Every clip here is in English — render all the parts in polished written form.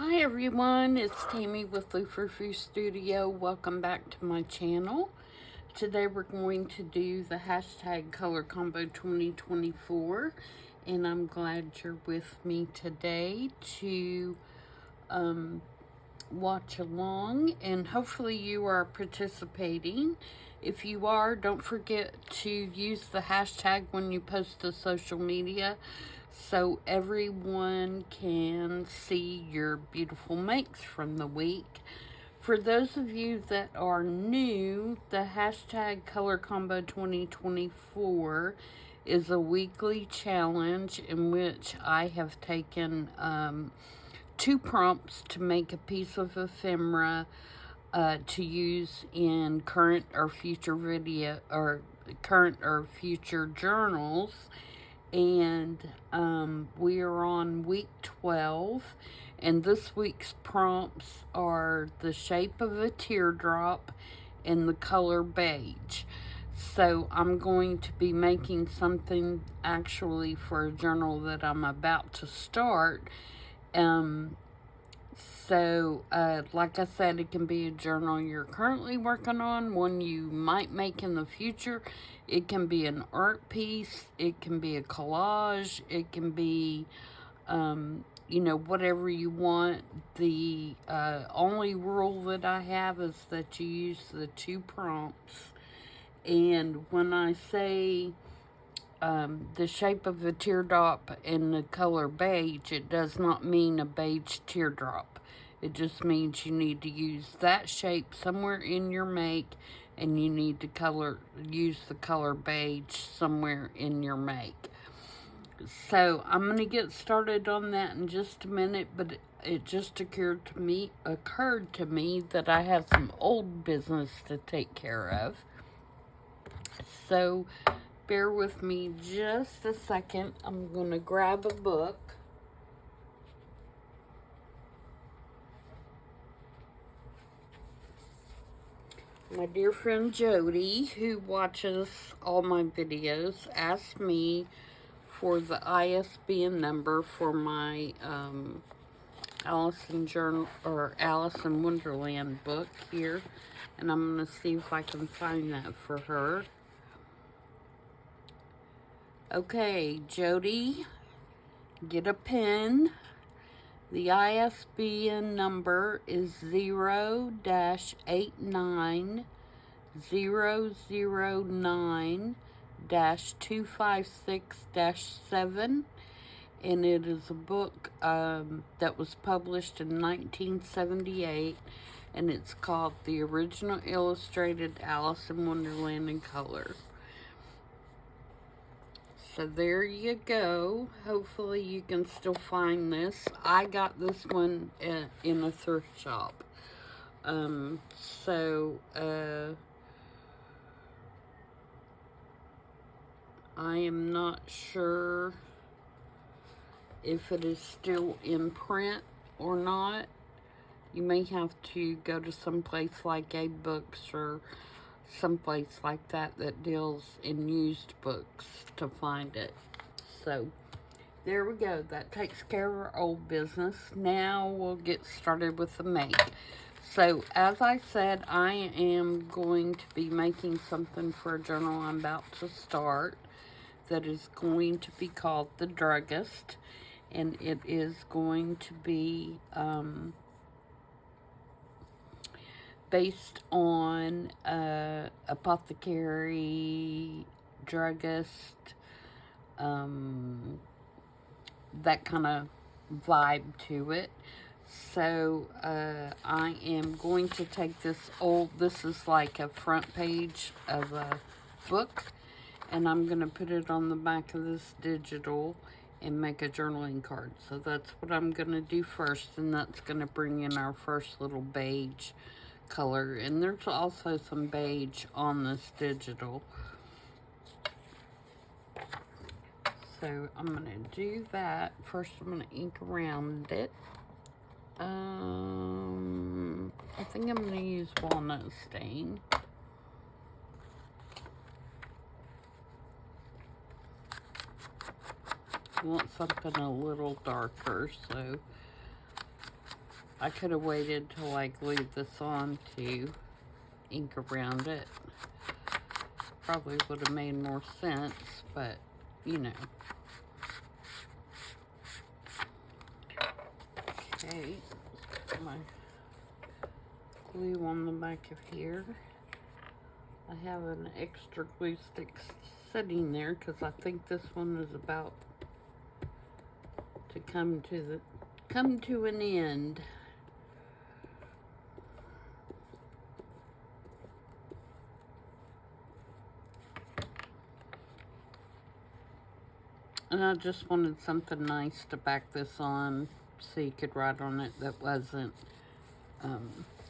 Hi everyone, it's Tammy with the Frou-frou Studio. Welcome back to my channel. Today we're going to do the hashtag color combo 2024, and I'm glad you're with me today to watch along, and hopefully you are participating. If you are, don't forget to use the hashtag when you post to social media so everyone can see your beautiful makes from the week. For those of you that are new, the hashtag color combo 2024 is a weekly challenge in which I have taken 2 prompts to make a piece of ephemera to use in current or future journals. And we are on week 12, and this week's prompts are the shape of a teardrop and the color beige. So I'm going to be making something actually for a journal that I'm about to start. Like I said, it can be a journal you're currently working on, one you might make in the future. It can be an art piece, it can be a collage, it can be, whatever you want. The only rule that I have is that you use the 2 prompts. And when I say the shape of a teardrop and the color beige, it does not mean a beige teardrop. It just means you need to use that shape somewhere in your make, and you need to use the color beige somewhere in your make. So I'm going to get started on that in just a minute, but it just occurred to me that I have some old business to take care of. So bear with me just a second. I'm going to grab a book. My dear friend Jody, who watches all my videos, asked me for the ISBN number for my Alice in Wonderland book here, and I'm going to see if I can find that for her. Okay, Jody, get a pen. The ISBN number is 0-89-009-256-7, and it is a book that was published in 1978, and it's called The Original Illustrated Alice in Wonderland in Color. So there you go. Hopefully you can still find this. I got this one in a thrift shop. I am not sure if it is still in print or not. You may have to go to some place like Abe Books or someplace like that deals in used books to find it. So there we go. That takes care of our old business. Now we'll get started with the make. So as I said, I am going to be making something for a journal I'm about to start that is going to be called The Druggist, and it is going to be based on apothecary, druggist, that kind of vibe to it. So I am going to take this is like a front page of a book, and I'm going to put it on the back of this digital and make a journaling card. So that's what I'm going to do first, and that's going to bring in our first little beige color, and there's also some beige on this digital. So I'm going to do that. First I'm going to ink around it. I think I'm going to use walnut stain. I want something a little darker, so I could have waited till I glued this on to ink around it. Probably would have made more sense, but you know. Okay, put my glue on the back of here. I have an extra glue stick sitting there because I think this one is about to come to an end. And I just wanted something nice to back this on so you could write on it that wasn't,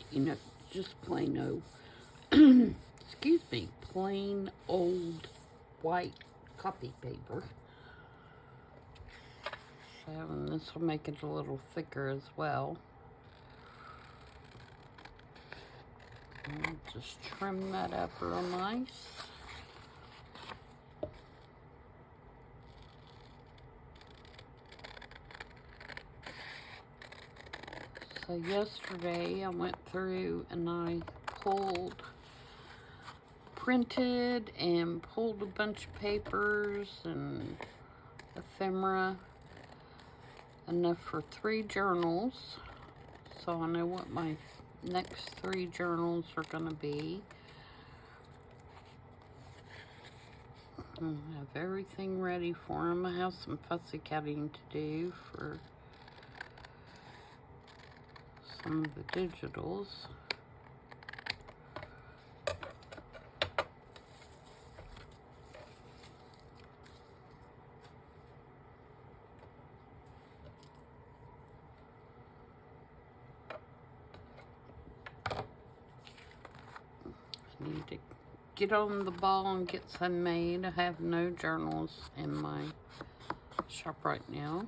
you know, just plain old, excuse me, plain old white copy paper. So, and this will make it a little thicker as well. And just trim that up real nice. So yesterday I went through and I printed and pulled a bunch of papers and ephemera, enough for 3 journals. So I know what my next 3 journals are gonna be. I have everything ready for them. I have some fussy cutting to do for some of the digitals. I need to get on the ball and get some made. I have no journals in my shop right now.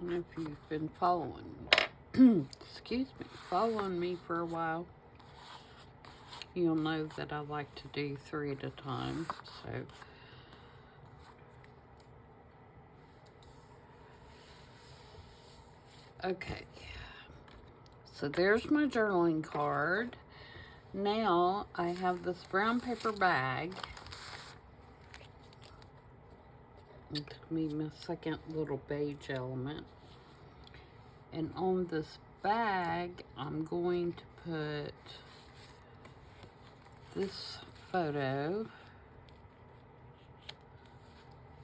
And if you've been following me for a while, you'll know that I like to do 3 at a time. So, okay. So there's my journaling card. Now I have this brown paper bag. It took me my second little beige element. And on this bag, I'm going to put this photo.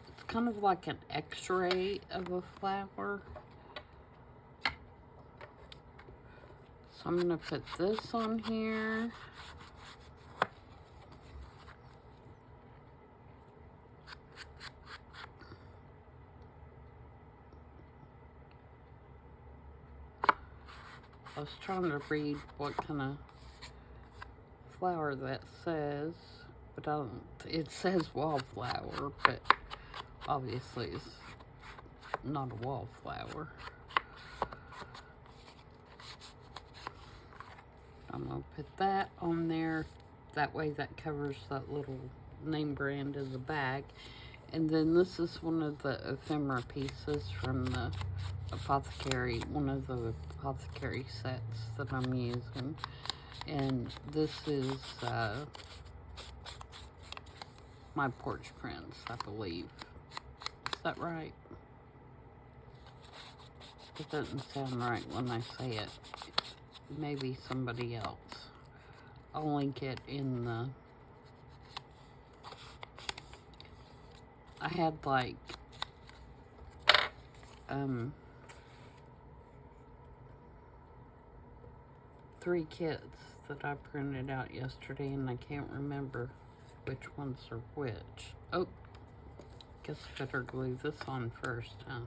It's kind of like an x-ray of a flower. So I'm going to put this on here. I was trying to read what kind of flower that says, but I don't, it says wallflower, but obviously it's not a wallflower. I'm going to put that on there. That way that covers that little name brand in the bag. And then this is one of the ephemera pieces from the apothecary, one of the apothecary sets that I'm using. And this is my porch prints, I believe. Is that right? It doesn't sound right when I say it. Maybe somebody else. I'll link it in the... I had like 3 kits that I printed out yesterday, and I can't remember which ones are which. Oh, guess I better glue this on first, huh?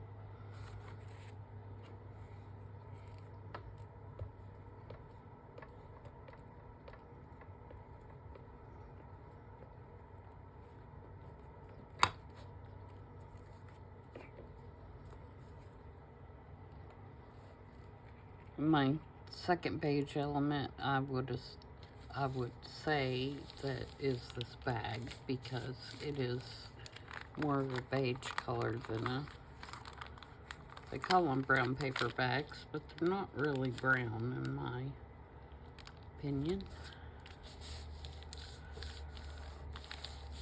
My second beige element I would say that is this bag, because it is more of a beige color than a, they call them brown paper bags, but they're not really brown in my opinion.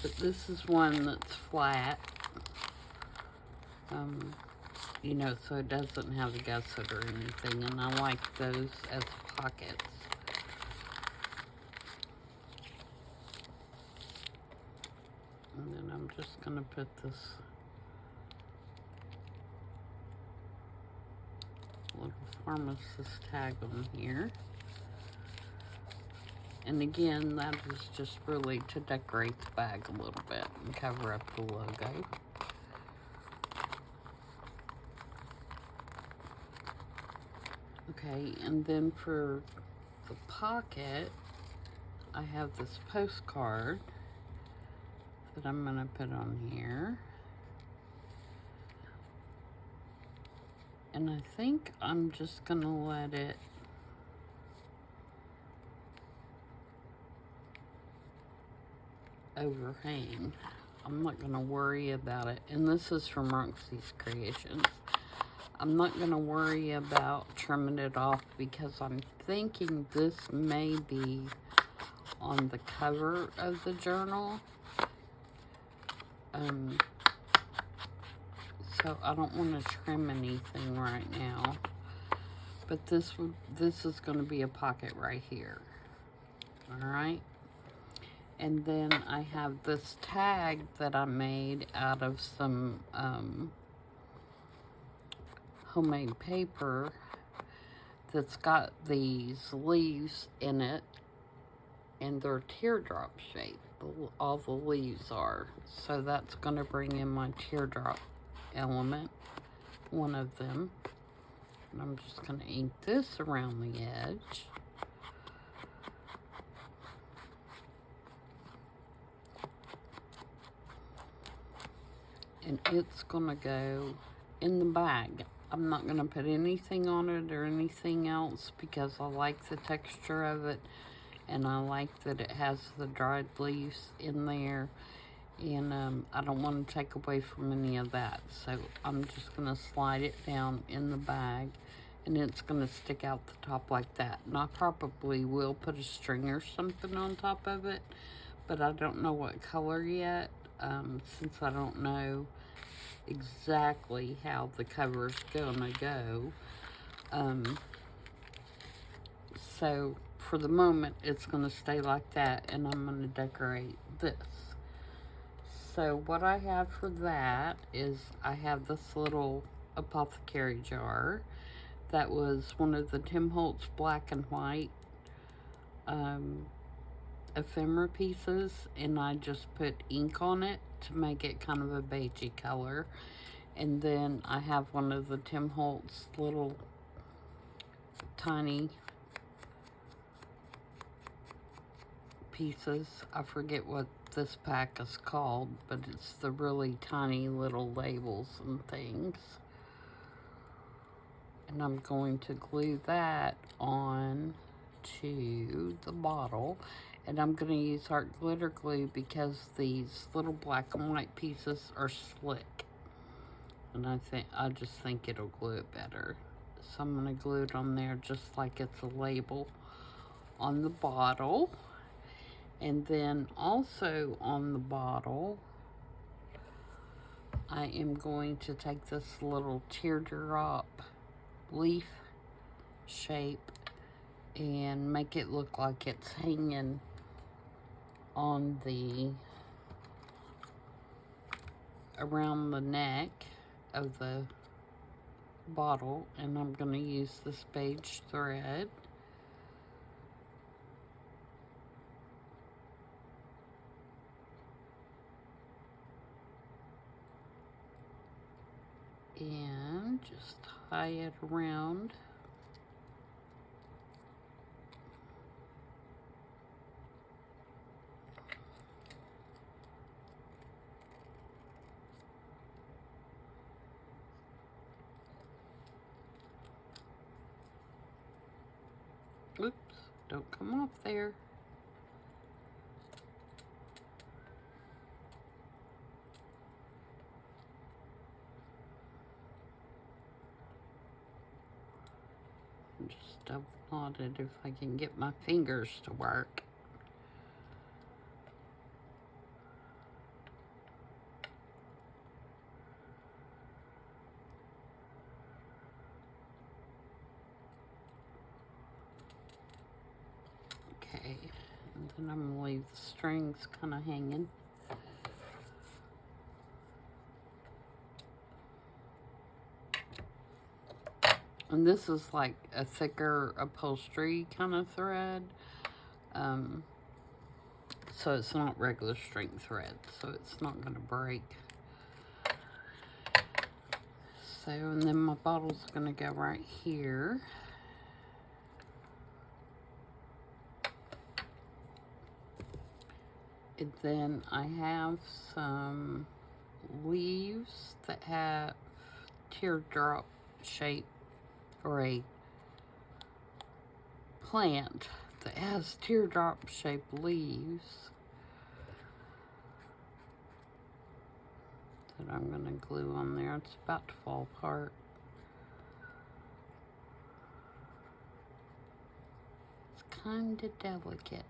But this is one that's flat, you know, so it doesn't have a gusset or anything, and I like those as pockets. And then I'm just gonna put this little pharmacist tag on here. And again, that is just really to decorate the bag a little bit and cover up the logo. Okay, and then for the pocket, I have this postcard that I'm gonna put on here. And I think I'm just gonna let it overhang. I'm not gonna worry about it. And this is from Roxy's Creations. I'm not gonna worry about trimming it off, because I'm thinking this may be on the cover of the journal. So I don't want to trim anything right now. But this is going to be a pocket right here. Alright. And then I have this tag that I made out of some homemade paper that's got these leaves in it, and they're teardrop shaped. All the leaves are. So that's going to bring in my teardrop element, one of them. And I'm just going to ink this around the edge. And it's going to go in the bag. I'm not going to put anything on it or anything else, because I like the texture of it, and I like that it has the dried leaves in there, and I don't want to take away from any of that. So I'm just going to slide it down in the bag, and it's going to stick out the top like that. And I probably will put a string or something on top of it, but I don't know what color yet, since I don't know exactly how the cover's gonna go. So for the moment, it's gonna stay like that, and I'm gonna decorate this. So what I have for that is I have this little apothecary jar that was one of the Tim Holtz black and white ephemera pieces, and I just put ink on it to make it kind of a beigey color. And then I have one of the Tim Holtz little tiny pieces. I forget what this pack is called, but it's the really tiny little labels and things. And I'm going to glue that on to the bottle. And I'm going to use art glitter glue, because these little black and white pieces are slick. And I just think it'll glue it better. So I'm going to glue it on there just like it's a label on the bottle. And then also on the bottle, I am going to take this little teardrop leaf shape and make it look like it's hanging on the, around the neck of the bottle. And I'm going to use this beige thread. And just tie it around. Oops, don't come off there. Just double knot it if I can get my fingers to work. Okay, and then I'm gonna leave the strings kind of hanging. And this is like a thicker upholstery kind of thread. So it's not regular string thread, so it's not going to break. So, and then my bottle's going to go right here. And then I have some leaves that have teardrop shape, or a plant that has teardrop shaped leaves that I'm going to glue on there. It's about to fall apart. It's kind of delicate.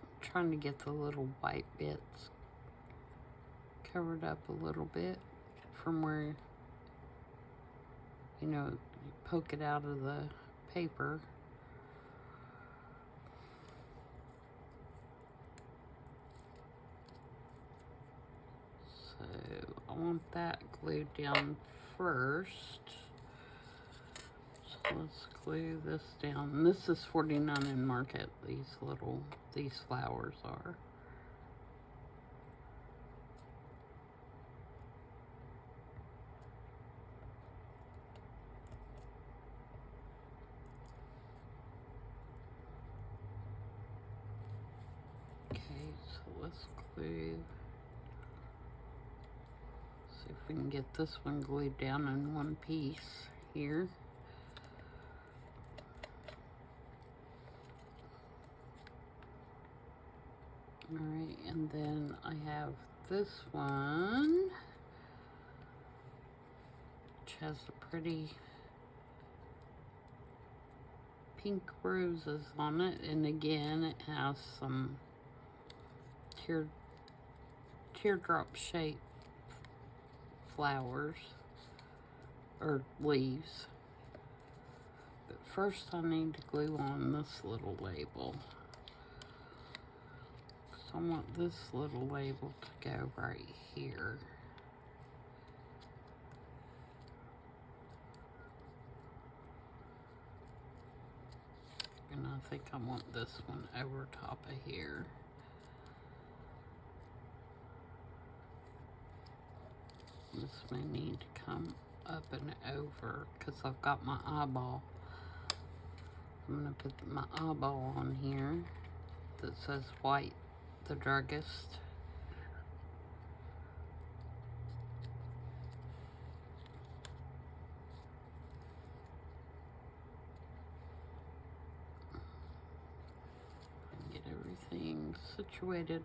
I'm trying to get the little white bits covered up a little bit from where, you know, you poke it out of the paper. So I want that glued down first. So let's glue this down. And this is 49 in Market, these flowers are. Okay, so let's glue. See if we can get this one glued down in one piece here. Alright, and then I have this one, which has a pretty pink roses on it, and again it has some teardrop shaped flowers or leaves. But first I need to glue on this little label. So I want this little label to go right here. And I think I want this one over top of here. This may need to come up and over because I've got my eyeball. I'm going to put my eyeball on here that says White the Druggist. Get everything situated.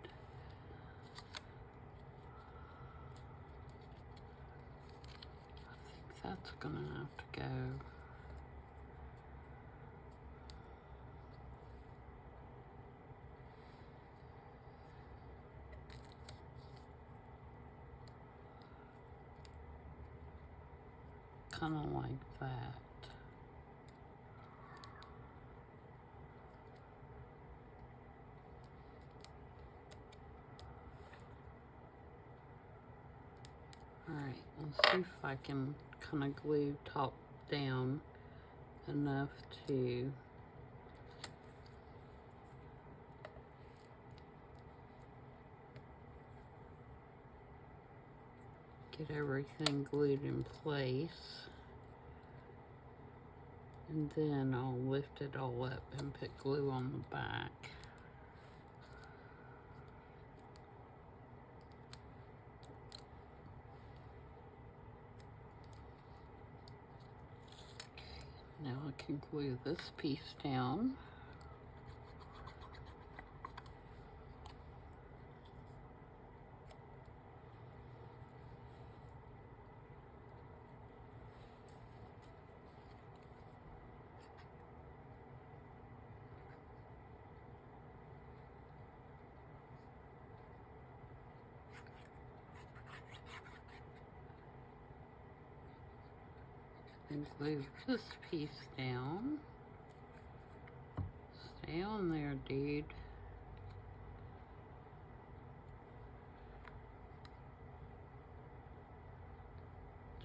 That's gonna have to go. Kind of like that. Alright, let's see if I can kind of glue top down enough to get everything glued in place. And then I'll lift it all up and put glue on the back. Now I can glue this piece down. And glue this piece down. Stay on there, dude.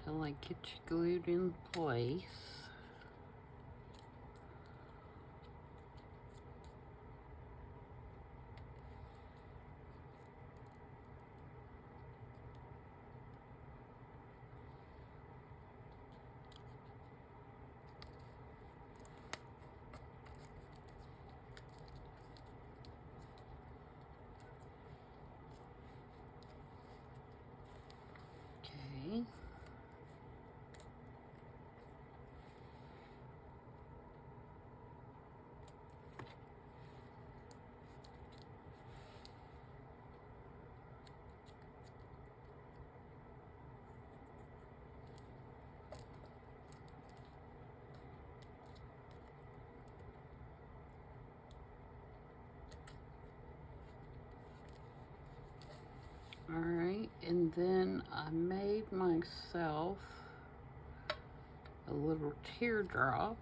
Till I get you glued in place. Okay. Alright, and then I made myself a little teardrop.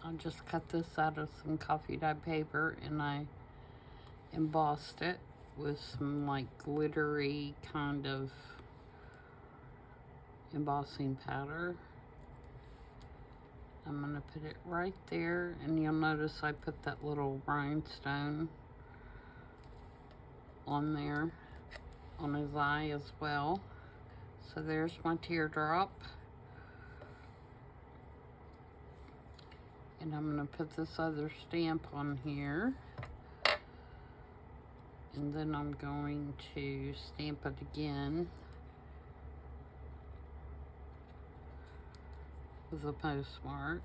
I just cut this out of some coffee dye paper and I embossed it with some like glittery kind of embossing powder. I'm going to put it right there, and you'll notice I put that little rhinestone on there on his eye as well. So there's my teardrop. And I'm going to put this other stamp on here. And then I'm going to stamp it again with a postmark.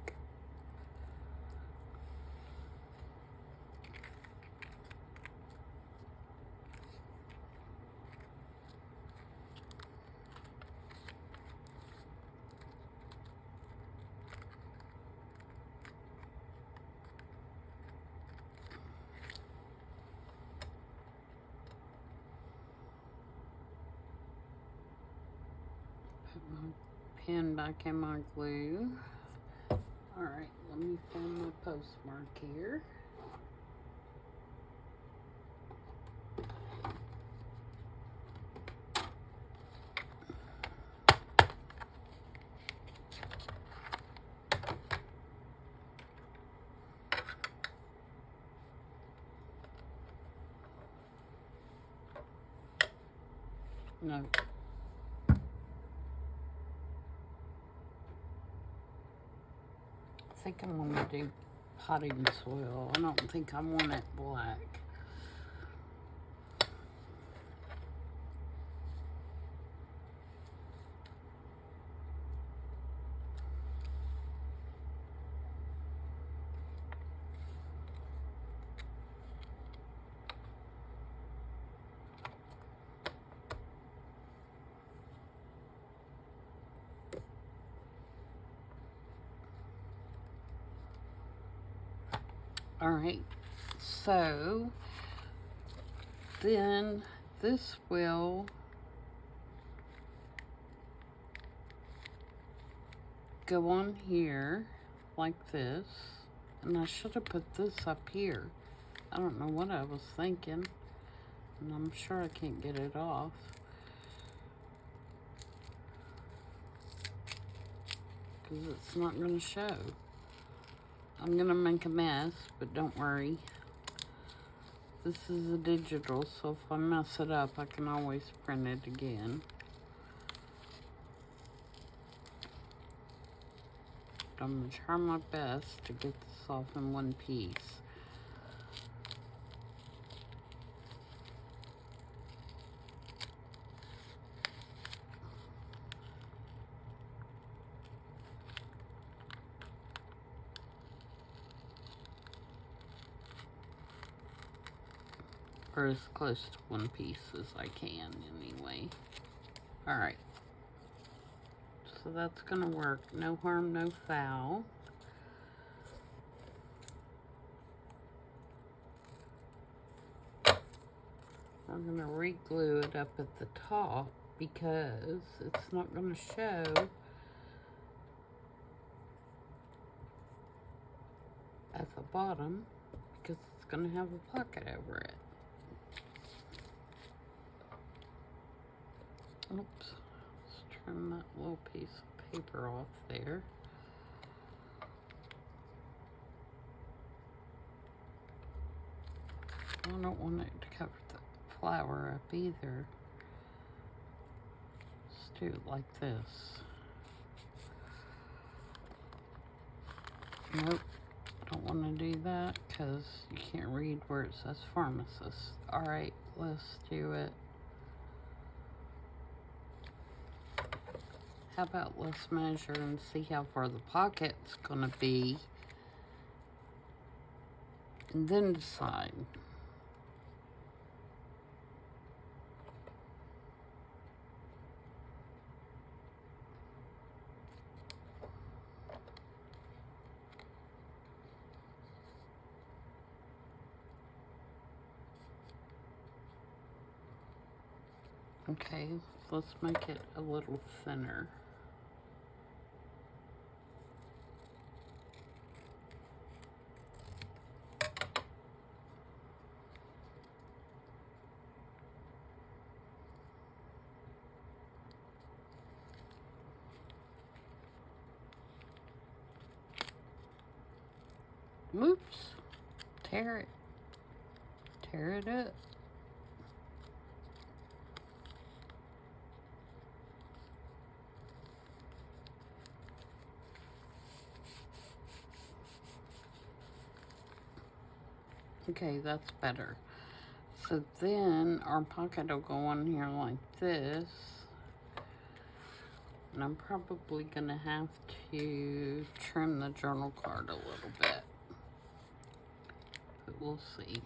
Put my pen back in my glue. Alright, let me find my postmark here. No. I think I'm going to do potting soil. I don't think I want it black. Alright, so then this will go on here like this, and I should have put this up here. I don't know what I was thinking, and I'm sure I can't get it off. Because it's not going to show. I'm going to make a mess, but don't worry. This is a digital, so if I mess it up, I can always print it again. But I'm going to try my best to get this off in one piece. Or as close to one piece as I can, anyway. Alright. So that's gonna work. No harm, no foul. I'm gonna re-glue it up at the top because it's not gonna show at the bottom because it's going to have a pocket over it. Oops, let's trim that little piece of paper off there. I don't want it to cover the flower up either. Let's do it like this. Nope, don't want to do that because you can't read where it says pharmacist. Alright, let's do it. How about let's measure and see how far the pocket's gonna be, and then decide. Okay, let's make it a little thinner. Oops, tear it up. Okay, that's better. So then our pocket will go on here like this. And I'm probably gonna have to trim the journal card a little bit. But we'll see.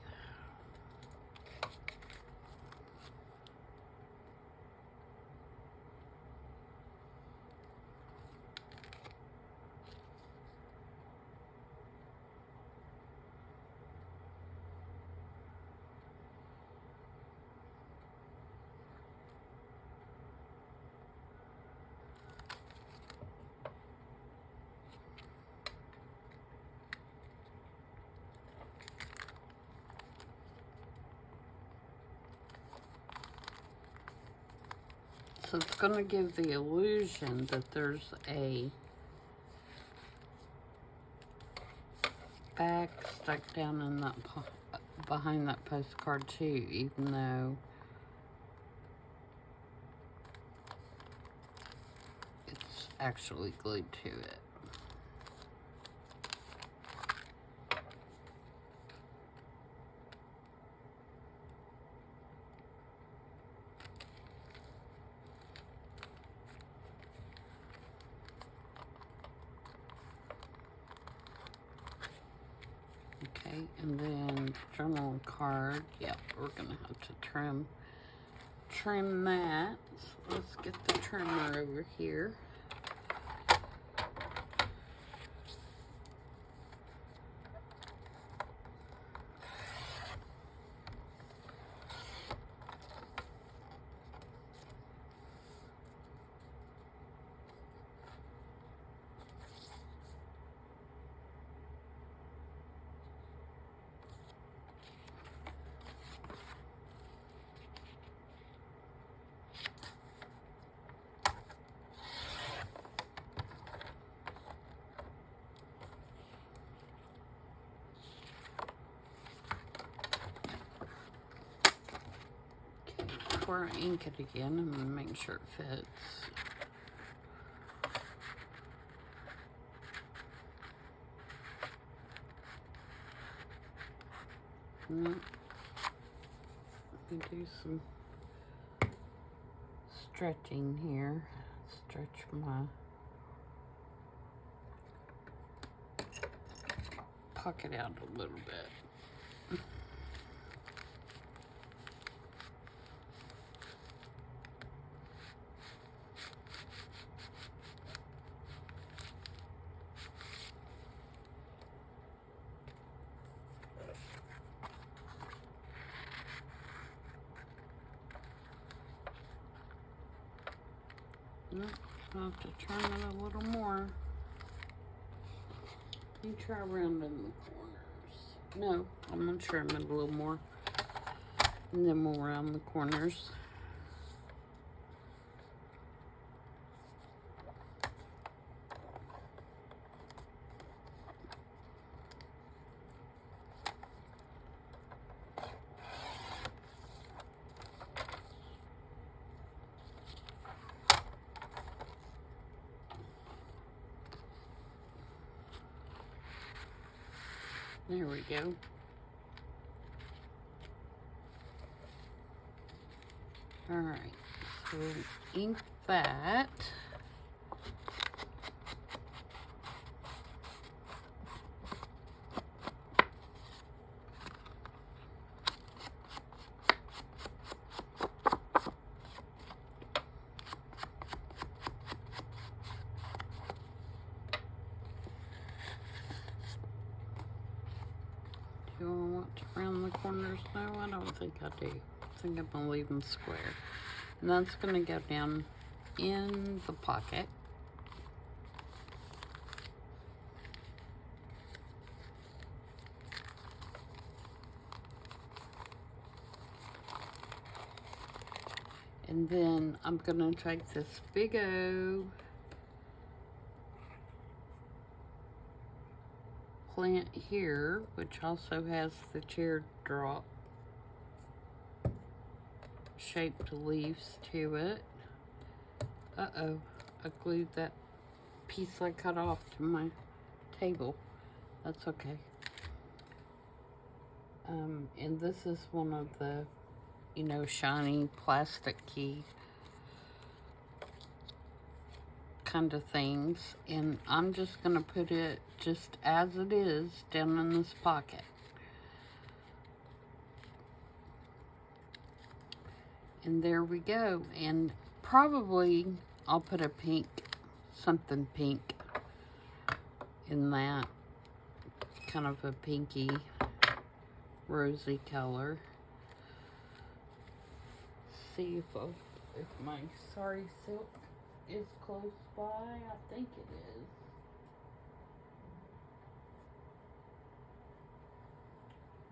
So it's going to give the illusion that there's a bag stuck down in that behind that postcard too, even though it's actually glued to it. Okay, and then journal card. Yep, we're gonna have to trim that. So let's get the trimmer over here. Before I ink it again, I'm going to make sure it fits. Let me do some stretching here. Stretch my pocket out a little bit. I'll have to turn it a little more. Let me try around in the corners. No, I'm going to trim it a little more. And then we'll round the corners. There we go. Alright, so ink that. Do I want to round the corners? No, I don't think I do. I think I'm going to leave them square. And that's going to go down in the pocket. And then I'm going to take this big O plant here, which also has the teardrop shaped leaves to it. Uh-oh, I glued that piece I cut off to my table. That's okay. And this is one of the, you know, shiny plasticky kind of things. And I'm just gonna put it just as it is down in this pocket. And there we go. And probably I'll put a pink, something pink in that. Kind of a pinky, rosy color. See if my sari silk is close by. I think it is.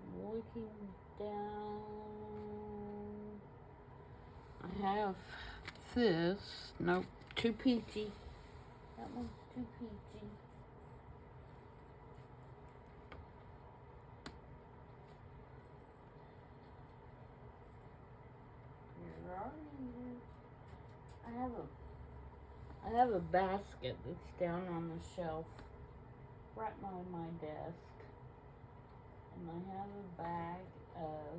I'm looking down. I have this. Nope, too peachy. That one's too peachy. Where are you? I have a basket that's down on the shelf right by my desk. And I have a bag of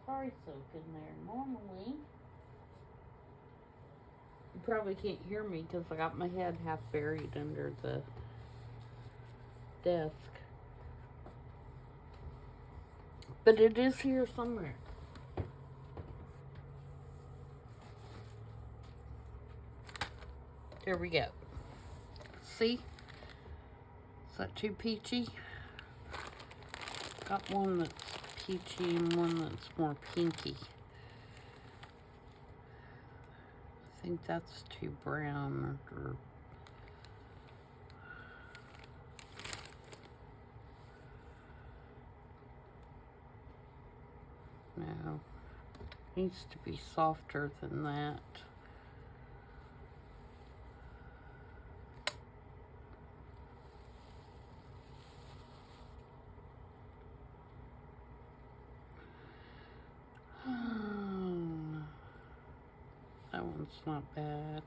sari silk in there. Normally, you probably can't hear me because I got my head half buried under the desk. But it is here somewhere. There we go. See? Is that too peachy? Got one that's peachy and one that's more pinky. I think that's too brown or no. Needs to be softer than that. That one's not bad.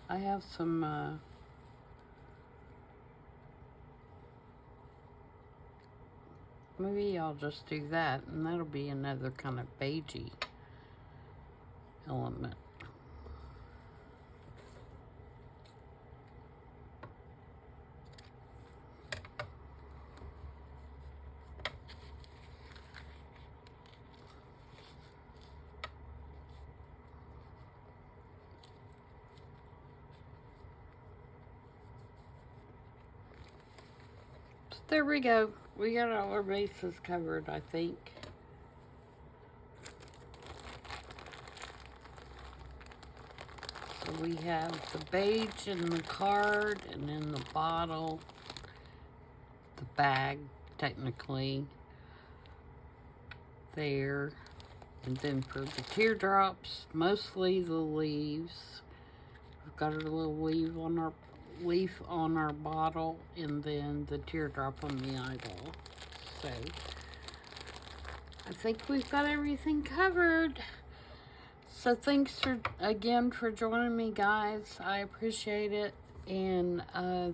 I have some maybe I'll just do that, and that'll be another kind of beigey element. There we go. We got all our bases covered, I think. So we have the beige in the card, and in the bottle, the bag, technically, there. And then for the teardrops, mostly the leaves. We've got a little leaf on our bottle, and then the teardrop on the eyeball. So I think we've got everything covered. So thanks again for joining me, guys. I appreciate it. And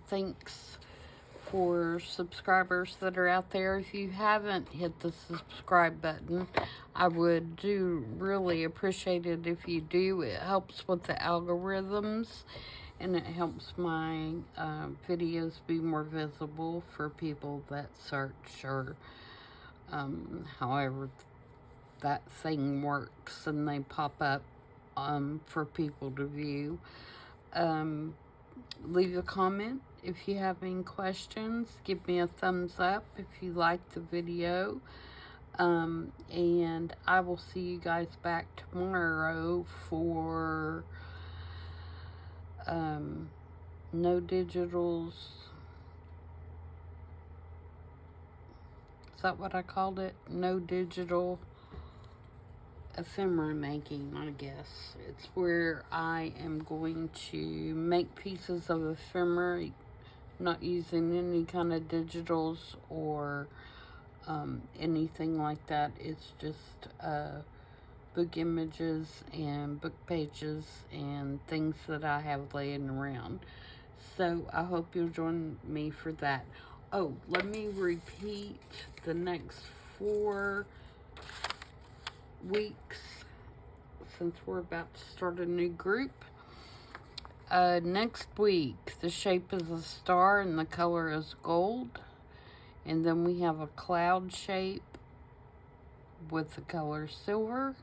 thanks for subscribers that are out there. If you haven't hit the subscribe button, I would really appreciate it if you do. It helps with the algorithms, and it helps my videos be more visible for people that search, or however that thing works, and they pop up for people to view. Leave a comment if you have any questions. Give me a thumbs up if you like the video. And I will see you guys back tomorrow for no digitals. Is that what I called it? No digital ephemera making, I guess. It's where I am going to make pieces of ephemera, not using any kind of digitals or anything like that. It's just book images and book pages and things that I have laying around. So I hope you'll join me for that. Oh, let me repeat the next 4 weeks, since we're about to start a new group. Next week, the shape is a star and the color is gold. And then we have a cloud shape with the color silver.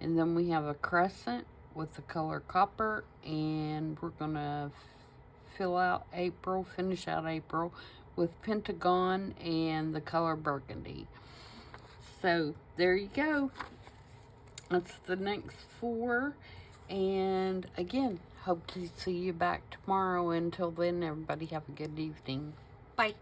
And then we have a crescent with the color copper. And we're going to finish out April with pentagon and the color burgundy. So there you go. That's the next 4. And again, hope to see you back tomorrow. Until then, everybody have a good evening. Bye.